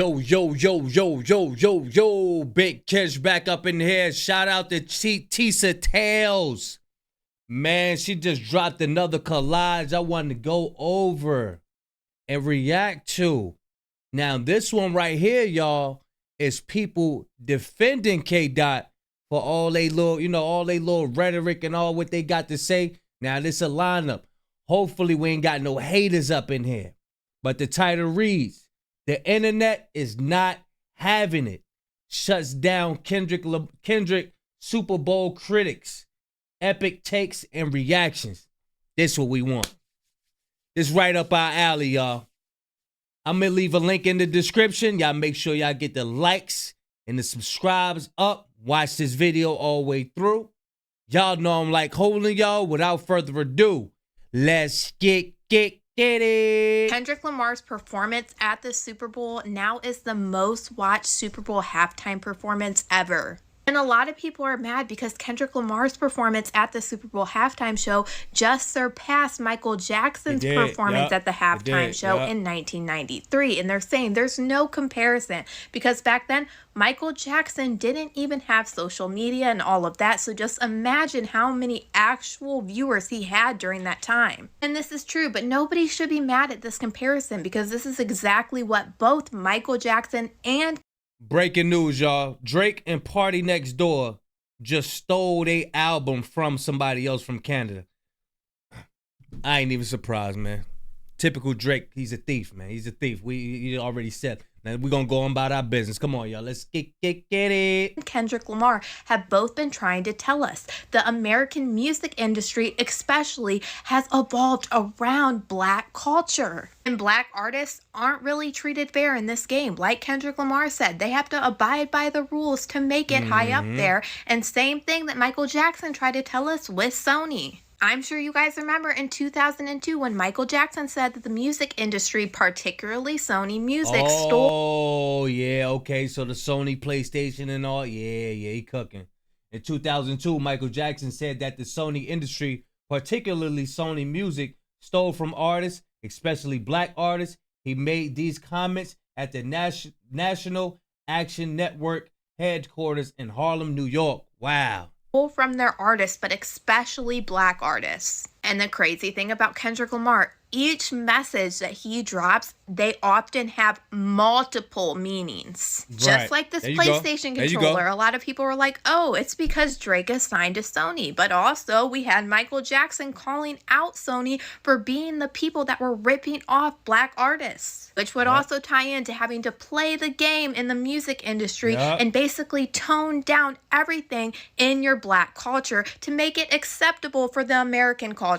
Yo, Big Kish back up in here. Shout out to Tisa Tales. Man, she just dropped another collage I wanted to go over and react to. Now, this one right here, y'all, is people defending K. Dot for all they little, all they little rhetoric and all what they got to say. Now, this a lineup. Hopefully, we ain't got no haters up in here. But the title reads, "The internet is not having it. Shuts down Kendrick Super Bowl critics. Epic takes and reactions." This what we want. This right up our alley, y'all. I'm going to leave a link in the description. Y'all make sure y'all get the likes and the subscribes up. Watch this video all the way through. Y'all know I'm like holding y'all. Without further ado, let's get it. Kendrick Lamar's performance at the Super Bowl now is the most watched Super Bowl halftime performance ever. And a lot of people are mad because Kendrick Lamar's performance at the Super Bowl halftime show just surpassed Michael Jackson's performance at the halftime show in 1993. And they're saying there's no comparison because back then, Michael Jackson didn't even have social media and all of that. So just imagine how many actual viewers he had during that time. And this is true, but nobody should be mad at this comparison because this is exactly what both Michael Jackson and breaking news, y'all. Drake and Party Next Door just stole their album from somebody else from Canada. I ain't even surprised, man. Typical Drake, he's a thief, man. He's a thief. We already said. Now we're gonna go on about our business. Come on, y'all. Let's get it. Kendrick Lamar have both been trying to tell us the American music industry especially has evolved around Black culture. And Black artists aren't really treated fair in this game. Like Kendrick Lamar said, they have to abide by the rules to make it high up there. And same thing that Michael Jackson tried to tell us with Sony. I'm sure you guys remember in 2002 when Michael Jackson said that the music industry, particularly Sony Music, stole. Oh, yeah, okay. So the Sony PlayStation and all. Yeah, he cooking. In 2002, Michael Jackson said that the Sony industry, particularly Sony Music, stole from artists, especially Black artists. He made these comments at the National Action Network headquarters in Harlem, New York. Wow. From their artists, but especially Black artists. And the crazy thing about Kendrick Lamar, each message that he drops, they often have multiple meanings. Right. Just like this PlayStation controller, a lot of people were like, oh, it's because Drake is signed to Sony. But also we had Michael Jackson calling out Sony for being the people that were ripping off Black artists, which would also tie into having to play the game in the music industry and basically tone down everything in your Black culture to make it acceptable for the American culture.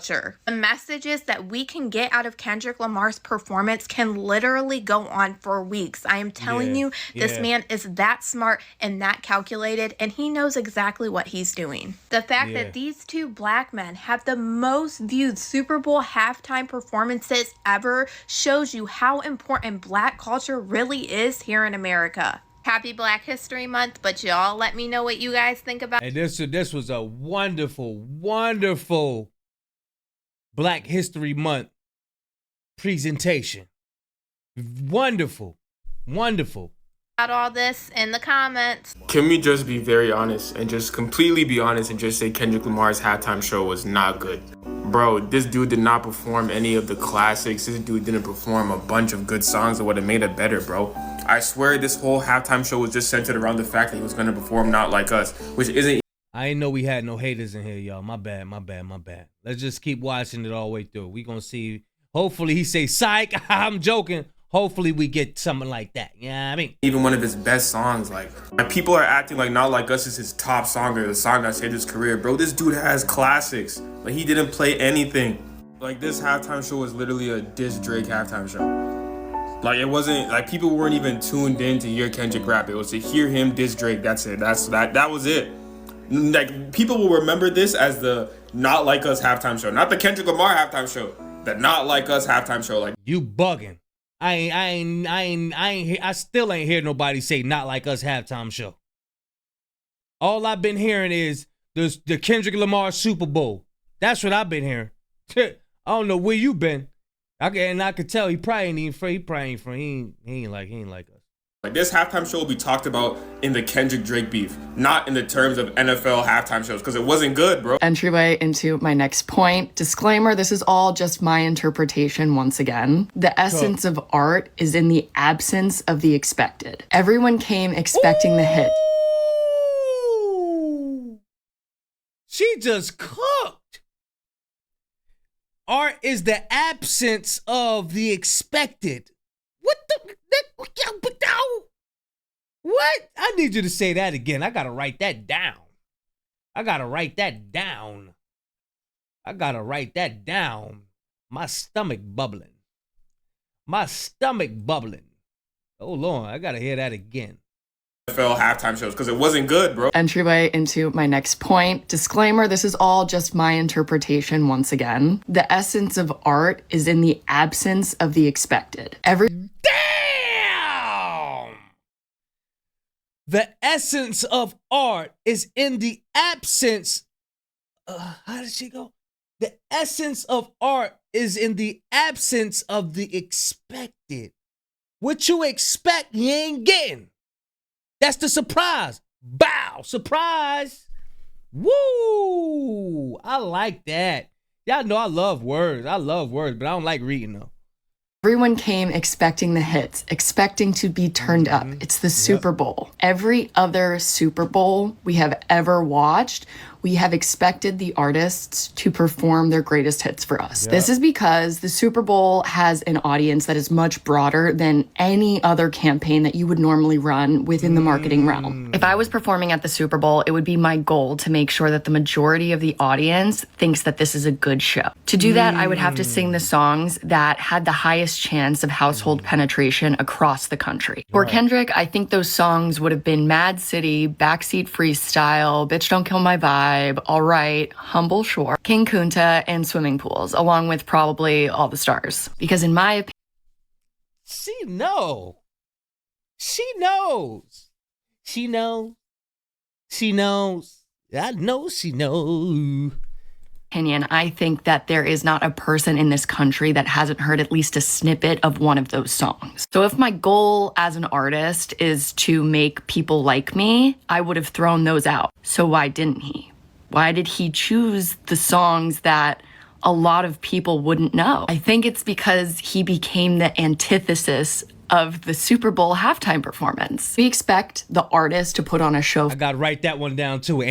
The messages that we can get out of Kendrick Lamar's performance can literally go on for weeks. I am telling you, this man is that smart and that calculated, and he knows exactly what he's doing. The fact that these two Black men have the most viewed Super Bowl halftime performances ever shows you how important Black culture really is here in America. Happy Black History Month, but y'all let me know what you guys think about. And this was a wonderful Black History Month presentation. Wonderful. About all this in the comments. Can we just be very honest and just completely be honest and just say Kendrick Lamar's halftime show was not good? Bro, this dude did not perform any of the classics. This dude didn't perform a bunch of good songs that would have made it better, bro. I swear this whole halftime show was just centered around the fact that he was going to perform Not Like Us, which isn't. I ain't know we had no haters in here, y'all. My bad. Let's just keep watching it all the way through. We gonna see. Hopefully he say psych. I'm joking. Hopefully we get something like that. Yeah, I mean, even one of his best songs, like people are acting like Not Like Us is his top song or the song that saved his career. Bro, this dude has classics. Like he didn't play anything. Like this halftime show was literally a diss Drake halftime show. Like it wasn't like people weren't even tuned in to hear Kendrick rap. It was to hear him diss Drake. That's it. That was it. Like people will remember this as the Not Like Us halftime show, not the Kendrick Lamar halftime show. The Not Like Us halftime show. Like you bugging. I still ain't hear nobody say Not Like Us halftime show. All I've been hearing is the Kendrick Lamar Super Bowl. That's what I've been hearing. I don't know where you been. I could tell he probably ain't even from. He ain't like us. Like, this halftime show will be talked about in the Kendrick Drake beef, not in the terms of NFL halftime shows, because it wasn't good, bro. Entryway into my next point. Disclaimer, this is all just my interpretation once again. The essence of art is in the absence of the expected. Everyone came expecting the hit. She just cooked. Art is the absence of the expected. What the? What? I need you to say that again. I gotta write that down. I gotta write that down. My stomach bubbling. Oh, Lord, I gotta hear that again. NFL halftime shows, because it wasn't good, bro. Entryway into my next point. Disclaimer, this is all just my interpretation once again. The essence of art is in the absence of the expected. Damn! The essence of art is in the absence. How did she go? The essence of art is in the absence of the expected. What you expect, you ain't getting. That's the surprise. Bow, surprise. Woo! I like that. Y'all know I love words, but I don't like reading them. Everyone came expecting the hits, expecting to be turned up. It's the Super Bowl. Every other Super Bowl we have ever watched, we have expected the artists to perform their greatest hits for us. This is because the Super Bowl has an audience that is much broader than any other campaign that you would normally run within the marketing realm. If I was performing at the Super Bowl, it would be my goal to make sure that the majority of the audience thinks that this is a good show. To do that, I would have to sing the songs that had the highest chance of household penetration across the country. For Kendrick, I think those songs would have been Mad City, Backseat Freestyle, Bitch Don't Kill My Vibe, All Right, Humble Shore, King Kunta, and Swimming Pools, along with probably All the Stars. Because in my opinion, She knows. I know she knows. I think that there is not a person in this country that hasn't heard at least a snippet of one of those songs. So if my goal as an artist is to make people like me, I would have thrown those out. So why didn't he? Why did he choose the songs that a lot of people wouldn't know? I think it's because he became the antithesis of the Super Bowl halftime performance. We expect the artist to put on a show. I gotta write that one down too.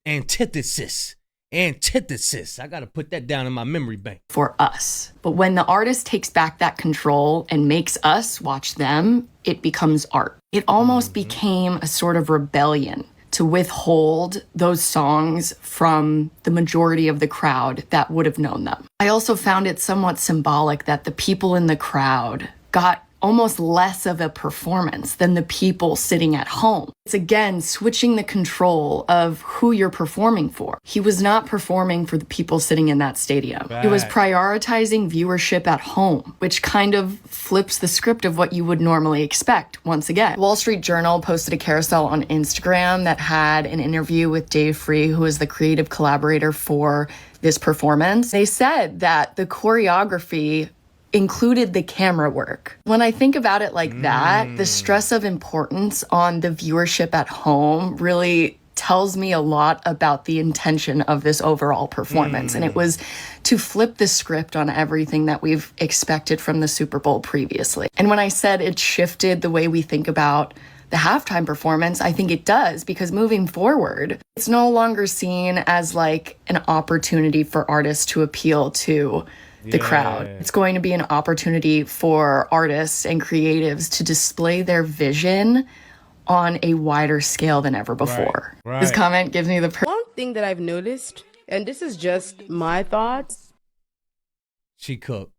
Antithesis. I gotta put that down in my memory bank. For us. But when the artist takes back that control and makes us watch them, it becomes art. It almost became a sort of rebellion to withhold those songs from the majority of the crowd that would have known them. I also found it somewhat symbolic that the people in the crowd got almost less of a performance than the people sitting at home. It's again switching the control of who you're performing for. He was not performing for the people sitting in that stadium. He was prioritizing viewership at home, which kind of flips the script of what you would normally expect once again. Wall Street Journal posted a carousel on Instagram that had an interview with Dave Free, who is the creative collaborator for this performance. They said that the choreography included the camera work. When I think about it like that, the stress of importance on the viewership at home really tells me a lot about the intention of this overall performance. And it was to flip the script on everything that we've expected from the Super Bowl previously. And when I said it shifted the way we think about the halftime performance, I think it does, because moving forward, it's no longer seen as like an opportunity for artists to appeal to the crowd. It's going to be an opportunity for artists and creatives to display their vision on a wider scale than ever before. This comment gives me the one thing that I've noticed, and this is just my thoughts. She cooked.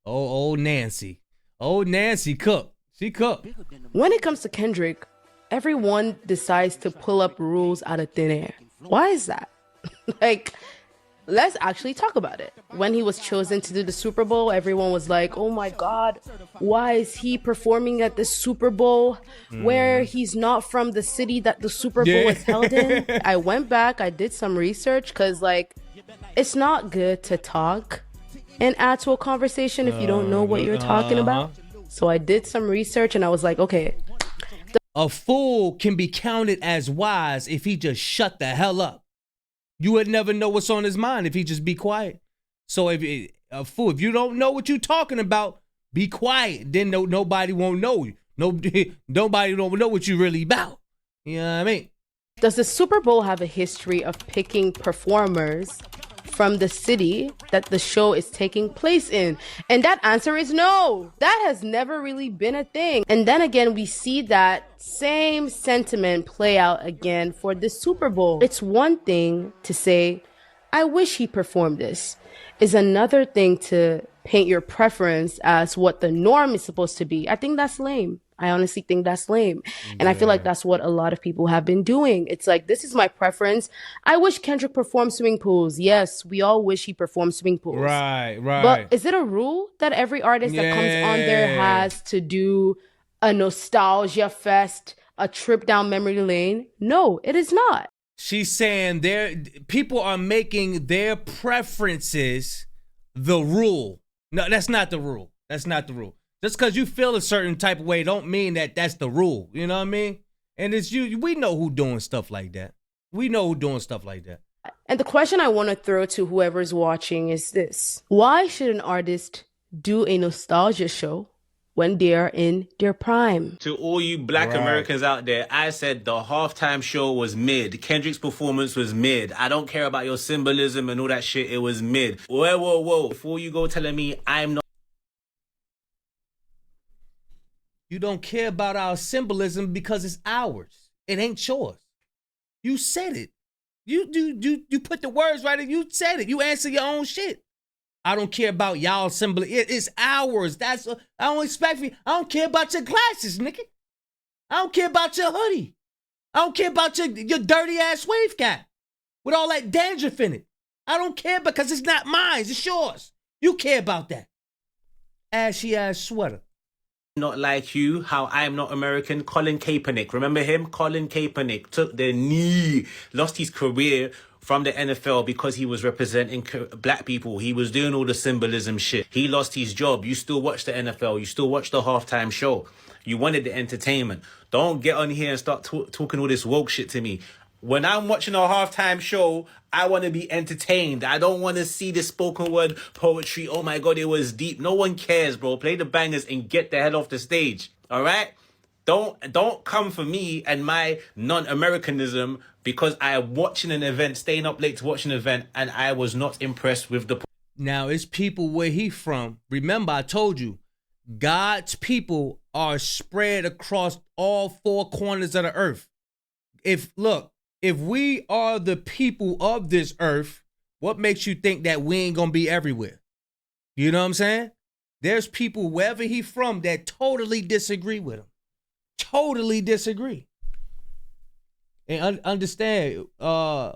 Oh, Nancy. Oh, Nancy cooked. She cooked. When it comes to Kendrick, everyone decides to pull up rules out of thin air. Why is that? Like, let's actually talk about it. When he was chosen to do the Super Bowl, everyone was like, oh my God, why is he performing at the Super Bowl where he's not from the city that the Super Bowl was held in? I went back, I did some research, because like, it's not good to talk and add to a conversation if you don't know what you're talking about. So I did some research and I was like, okay. A fool can be counted as wise if he just shut the hell up. You would never know what's on his mind if he just be quiet. So if you don't know what you're talking about, be quiet. Then nobody won't know you. Nobody don't know what you really about. You know what I mean? Does the Super Bowl have a history of picking performers from the city that the show is taking place in? And that answer is no. That has never really been a thing. And then again, we see that same sentiment play out again for the Super Bowl. It's one thing to say, I wish he performed this. Is another thing to paint your preference as what the norm is supposed to be. I think that's lame. I honestly think that's lame. And I feel like that's what a lot of people have been doing. It's like, this is my preference. I wish Kendrick performed swimming pools. Yes, we all wish he performed swimming pools. Right. But is it a rule that every artist that comes on there has to do a nostalgia fest, a trip down memory lane? No, it is not. She's saying people are making their preferences the rule. No, that's not the rule. That's not the rule. Just because you feel a certain type of way don't mean that that's the rule. You know what I mean? And it's you. We know who doing stuff like that. We know who doing stuff like that. And the question I want to throw to whoever's watching is this. Why should an artist do a nostalgia show when they are in their prime? To all you black Americans out there, I said the halftime show was mid. Kendrick's performance was mid. I don't care about your symbolism and all that shit. It was mid. Whoa. Before you go telling me I'm not. You don't care about our symbolism because it's ours. It ain't yours. You said it. You put the words right and you said it. You answer your own shit. I don't care about y'all symbol. It's ours. I don't expect you. I don't care about your glasses, nigga. I don't care about your hoodie. I don't care about your dirty ass wave cap with all that dandruff in it. I don't care because it's not mine. It's yours. You care about that. Ashy ass sweater. Not like you, how I am not American. Colin Kaepernick, remember him? Colin Kaepernick took the knee, lost his career from the NFL because he was representing black people. He was doing all the symbolism shit. He lost his job. You still watch the NFL. You still watch the halftime show. You wanted the entertainment. Don't get on here and start talking all this woke shit to me. When I'm watching a halftime show, I want to be entertained. I don't want to see the spoken word poetry. Oh my God, it was deep. No one cares, bro. Play the bangers and get the hell off the stage. All right? Don't come for me and my non-Americanism because I am watching an event, staying up late to watch an event, and I was not impressed with the... Now, it's people where he from. Remember, I told you, God's people are spread across all four corners of the earth. If we are the people of this earth, what makes you think that we ain't gonna be everywhere? You know what I'm saying? There's people wherever he from that totally disagree with him. Totally disagree. And understand, why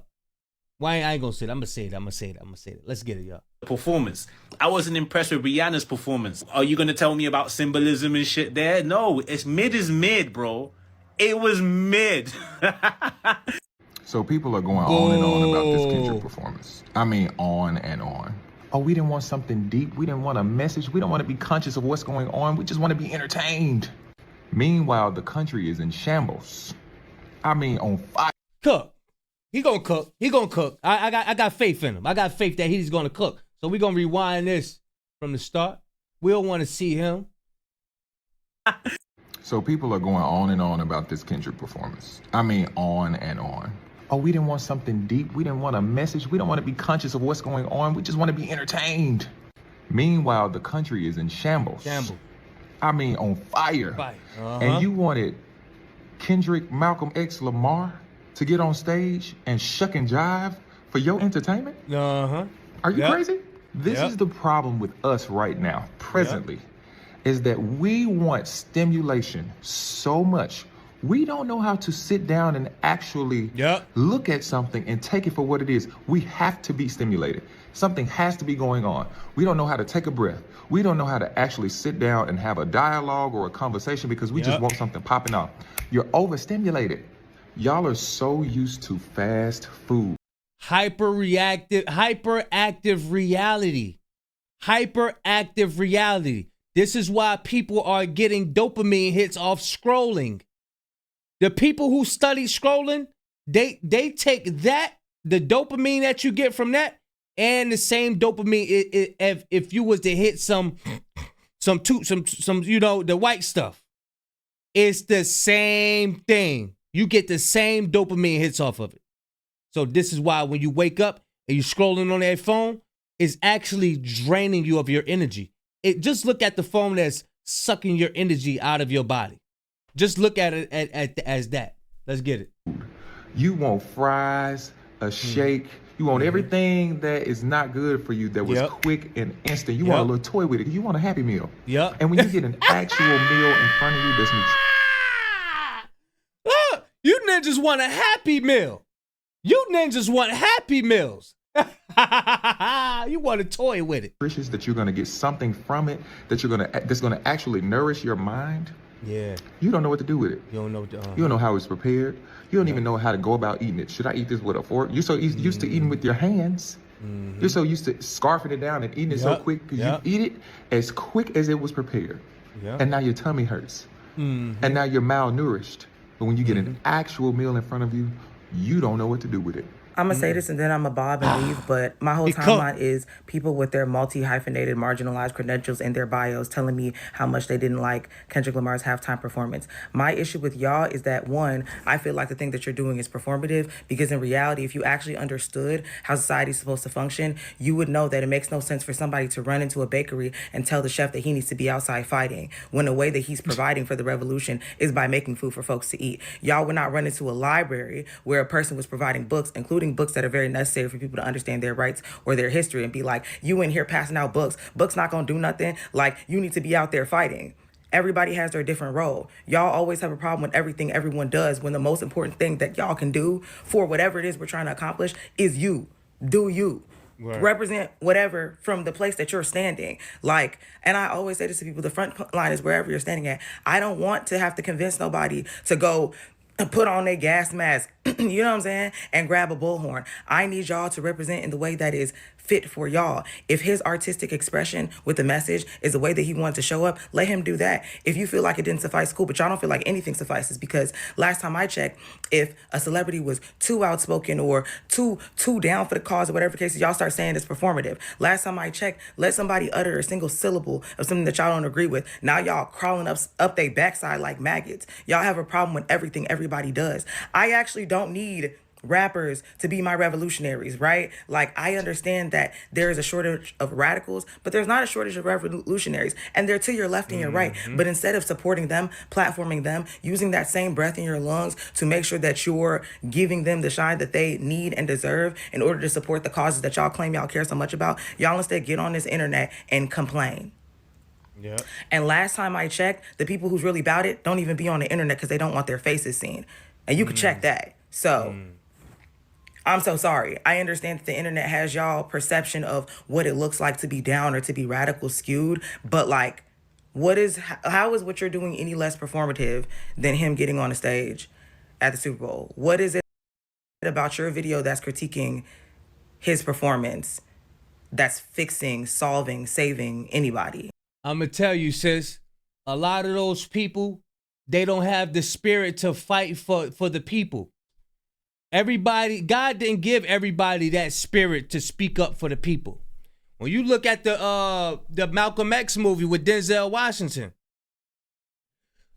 I ain't gonna say it. I'm gonna say it. Let's get it, y'all. Performance. I wasn't impressed with Rihanna's performance. Are you gonna tell me about symbolism and shit there? No, it's mid, bro. It was mid. So people are going on and on about this Kendrick performance. I mean, on and on. Oh, we didn't want something deep. We didn't want a message. We don't want to be conscious of what's going on. We just want to be entertained. Meanwhile, the country is in shambles. I mean, on fire. Cook. He gonna cook. I got faith in him. I got faith that he's gonna cook. So we gonna rewind this from the start. We don't want to see him. So people are going on and on about this Kendrick performance. I mean, on and on. Oh, we didn't want something deep. We didn't want a message. We don't want to be conscious of what's going on. We just want to be entertained. Meanwhile, the country is in shambles. I mean, on fire. And you wanted Kendrick Malcolm X Lamar to get on stage and shuck and jive for your entertainment? Are you crazy? This is the problem with us right now, presently, is that we want stimulation so much. We don't know how to sit down and actually look at something and take it for what it is. We have to be stimulated. Something has to be going on. We don't know how to take a breath. We don't know how to actually sit down and have a dialogue or a conversation because we just want something popping off. You're overstimulated. Y'all are so used to fast food. Hyperactive reality. Hyperactive reality. This is why people are getting dopamine hits off scrolling. The people who study scrolling, they take that, the dopamine that you get from that, and the same dopamine if you was to hit some the white stuff. It's the same thing. You get the same dopamine hits off of it. So this is why when you wake up and you're scrolling on that phone, it's actually draining you of your energy. Just look at the phone that's sucking your energy out of your body. Just look at it as that. Let's get it. You want fries, a shake. You want everything that is not good for you that was quick and instant. You want a little toy with it. You want a Happy Meal. Yep. And when you get an actual meal in front of you that's you ninjas want a Happy Meal. You ninjas want Happy Meals. You want a toy with it. nutritious, that you're going to get something from it, that's going to actually nourish your mind. Yeah. You don't know what to do with it. You don't know. You don't know how it's prepared. You don't even know how to go about eating it. Should I eat this with a fork? You're so used to eating with your hands. You're so used to scarfing it down and eating it so quick because you eat it as quick as it was prepared. And now your tummy hurts. And now you're malnourished. But when you get an actual meal in front of you, you don't know what to do with it. I'm going to say this and then I'm going to bob and leave, but my whole timeline is people with their multi-hyphenated, marginalized credentials in their bios telling me how much they didn't like Kendrick Lamar's halftime performance. My issue with y'all is that, one, I feel like the thing that you're doing is performative, because in reality, if you actually understood how society is supposed to function, you would know that it makes no sense for somebody to run into a bakery and tell the chef that he needs to be outside fighting, when the way that he's providing for the revolution is by making food for folks to eat. Y'all would not run into a library where a person was providing books, including books that are very necessary for people to understand their rights or their history, and be like, you in here passing out books not gonna do nothing, like you need to be out there fighting. Everybody has their different role. Y'all always have a problem with everything everyone does, when the most important thing that y'all can do for whatever it is we're trying to accomplish is you. Do you. Right. Represent whatever from the place that you're standing. Like, and I always say this to people, the front line is wherever you're standing at. I don't want to have to convince nobody to go put on their gas mask, you know what I'm saying, and grab a bullhorn. I need y'all to represent in the way that is fit for y'all. If his artistic expression with the message is the way that he wanted to show up, let him do that. If you feel like it didn't suffice, cool, but y'all don't feel like anything suffices, because last time I checked, if a celebrity was too outspoken or too down for the cause or whatever case, y'all start saying it's performative. Last time I checked, let somebody utter a single syllable of something that y'all don't agree with. Now y'all crawling up their backside like maggots. Y'all have a problem with everything everybody does. I actually don't need rappers to be my revolutionaries, right? Like, I understand that there is a shortage of radicals, but there's not a shortage of revolutionaries, and they're to your left and your right. But instead of supporting them, platforming them, using that same breath in your lungs to make sure that you're giving them the shine that they need and deserve in order to support the causes that y'all claim y'all care so much about, y'all instead get on this internet and complain. Yeah. And last time I checked, the people who's really about it don't even be on the internet because they don't want their faces seen. And you could check that. So I'm so sorry. I understand that the internet has y'all perception of what it looks like to be down or to be radical skewed, but like, how is what you're doing any less performative than him getting on a stage at the Super Bowl? What is it about your video that's critiquing his performance that's fixing, solving, saving anybody? I'm going to tell you, sis, a lot of those people, they don't have the spirit to fight for the people. Everybody, God didn't give everybody that spirit to speak up for the people. When you look at the Malcolm X movie with Denzel Washington,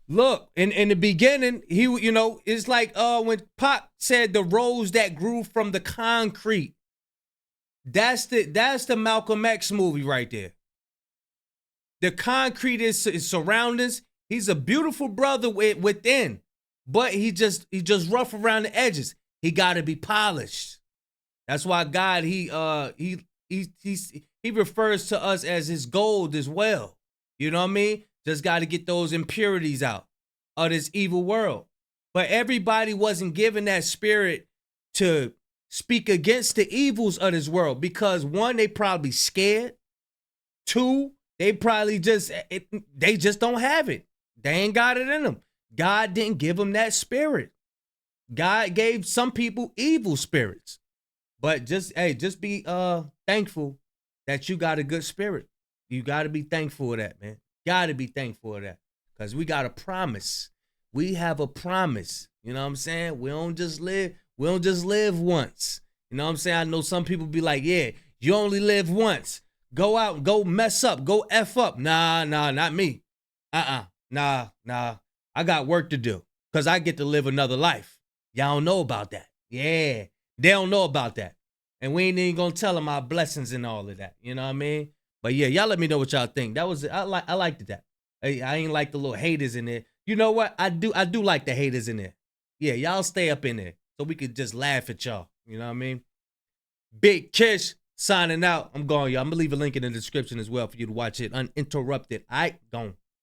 look, in the beginning, he, it's like when Pac said the rose that grew from the concrete. That's the Malcolm X movie right there. The concrete is his surroundings. He's a beautiful brother within, but he just rough around the edges. He got to be polished. That's why God he refers to us as his gold as well. You know what I mean? Just got to get those impurities out of this evil world. But everybody wasn't given that spirit to speak against the evils of this world, because one, they probably scared. Two, they probably they just don't have it. They ain't got it in them. God didn't give them that spirit. God gave some people evil spirits. But just be thankful that you got a good spirit. You got to be thankful for that, man. Got to be thankful for that. Because we got a promise. We have a promise. You know what I'm saying? We don't just live once. You know what I'm saying? I know some people be like, yeah, you only live once. Go out, go mess up, go F up. Nah, not me. Nah. I got work to do because I get to live another life. Y'all don't know about that. Yeah, they don't know about that. And we ain't even gonna tell them our blessings and all of that. You know what I mean? But yeah, y'all let me know what y'all think. That was, I liked that. I ain't like the little haters in there. You know what? I do like the haters in there. Yeah, y'all stay up in there so we could just laugh at y'all. You know what I mean? Big Kish signing out. I'm going, y'all. I'm gonna leave a link in the description as well for you to watch it uninterrupted. Gone.